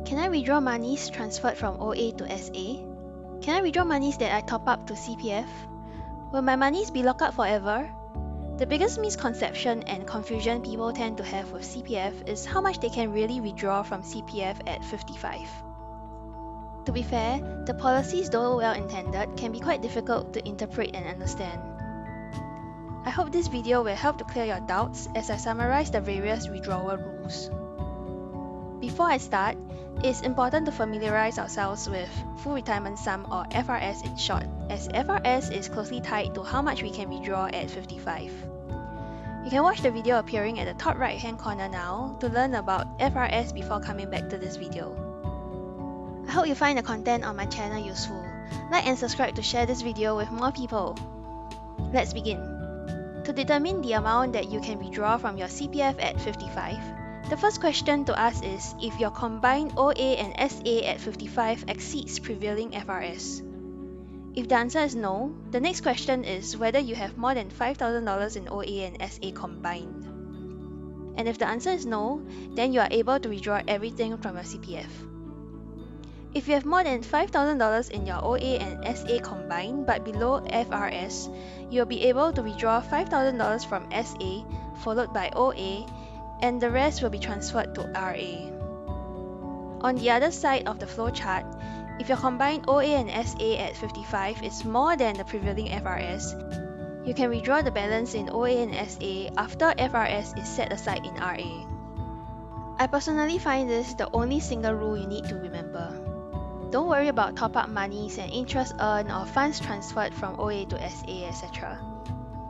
Can I withdraw monies transferred from OA to SA? Can I withdraw monies that I top up to CPF? Will my monies be locked up forever? The biggest misconception and confusion people tend to have with CPF is how much they can really withdraw from CPF at 55. To be fair, the policies, though well intended, can be quite difficult to interpret and understand. I hope this video will help to clear your doubts as I summarize the various withdrawal rules. Before I start, it's important to familiarize ourselves with Full Retirement Sum, or FRS in short, as FRS is closely tied to how much we can withdraw at 55. You can watch the video appearing at the top right hand corner now to learn about FRS before coming back to this video. I hope you find the content on my channel useful. Like and subscribe to share this video with more people. Let's begin. To determine the amount that you can withdraw from your CPF at 55, the first question to ask is if your combined OA and SA at 55 exceeds prevailing FRS. If the answer is no, the next question is whether you have more than $5,000 in OA and SA combined. And if the answer is no, then you are able to withdraw everything from your CPF. If you have more than $5,000 in your OA and SA combined but below FRS, you will be able to withdraw $5,000 from SA followed by OA, and the rest will be transferred to RA. On the other side of the flowchart, if your combined OA and SA at 55 is more than the prevailing FRS, you can withdraw the balance in OA and SA after FRS is set aside in RA. I personally find this the only single rule you need to remember. Don't worry about top-up monies and interest earned or funds transferred from OA to SA, etc.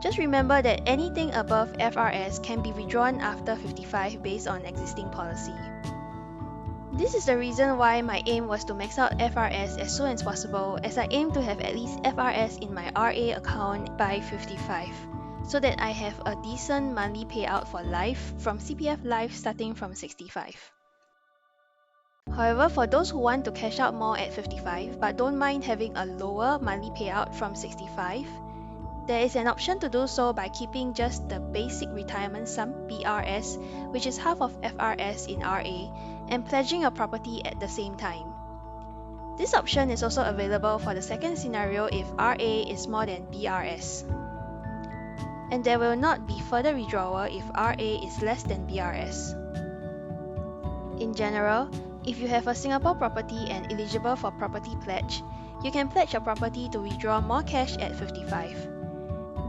Just remember that anything above FRS can be withdrawn after 55 based on existing policy. This is the reason why my aim was to max out FRS as soon as possible, as I aim to have at least FRS in my RA account by 55, so that I have a decent monthly payout for life from CPF Life starting from 65. However, for those who want to cash out more at 55 but don't mind having a lower monthly payout from 65, there is an option to do so by keeping just the basic retirement sum (BRS), which is half of FRS in RA, and pledging a property at the same time. This option is also available for the second scenario if RA is more than BRS. And there will not be further withdrawal if RA is less than BRS. In general, if you have a Singapore property and eligible for property pledge, you can pledge your property to withdraw more cash at 55.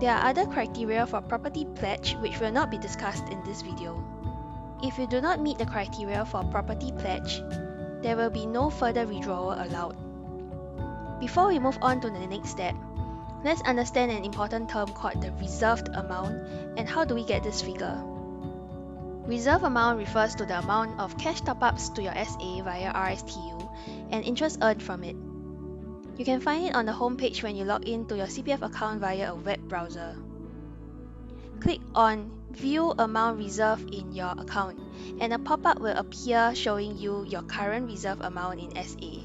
There are other criteria for property pledge which will not be discussed in this video. If you do not meet the criteria for property pledge, there will be no further withdrawal allowed. Before we move on to the next step, let's understand an important term called the reserved amount and how do we get this figure. Reserve amount refers to the amount of cash top-ups to your SA via RSTU and interest earned from it. You can find it on the home page when you log in to your CPF account via a web browser. Click on View Amount Reserved in your account and a pop-up will appear showing you your current reserve amount in SA.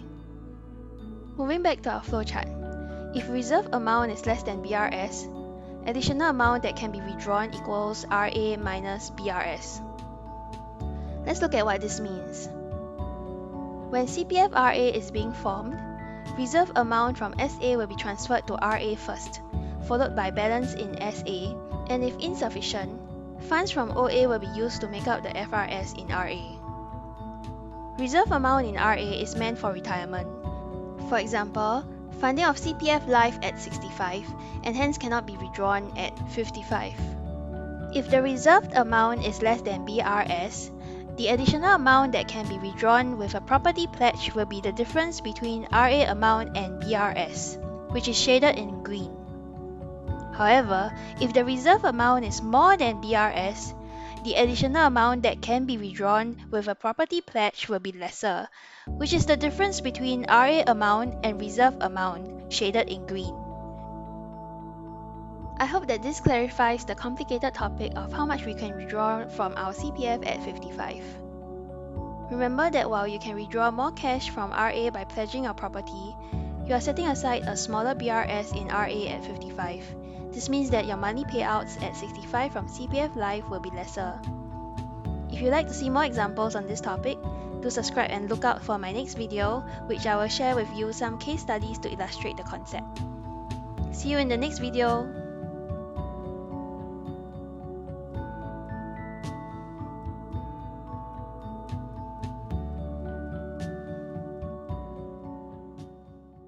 Moving back to our flowchart, if reserve amount is less than BRS, additional amount that can be withdrawn equals RA minus BRS. Let's look at what this means. When CPF RA is being formed, reserve amount from SA will be transferred to RA first, followed by balance in SA, and if insufficient, funds from OA will be used to make up the FRS in RA. Reserve amount in RA is meant for retirement. For example, funding of CPF Life at 65 and hence cannot be withdrawn at 55. If the reserved amount is less than BRS, the additional amount that can be withdrawn with a property pledge will be the difference between RA amount and BRS, which is shaded in green. However, if the reserve amount is more than BRS, the additional amount that can be withdrawn with a property pledge will be lesser, which is the difference between RA amount and reserve amount, shaded in green. I hope that this clarifies the complicated topic of how much we can withdraw from our CPF at 55. Remember that while you can withdraw more cash from RA by pledging your property, you are setting aside a smaller BRS in RA at 55. This means that your monthly payouts at 65 from CPF Life will be lesser. If you'd like to see more examples on this topic, do Do subscribe and look out for my next video, which I will share with you some case studies to illustrate the concept. See you in the next video.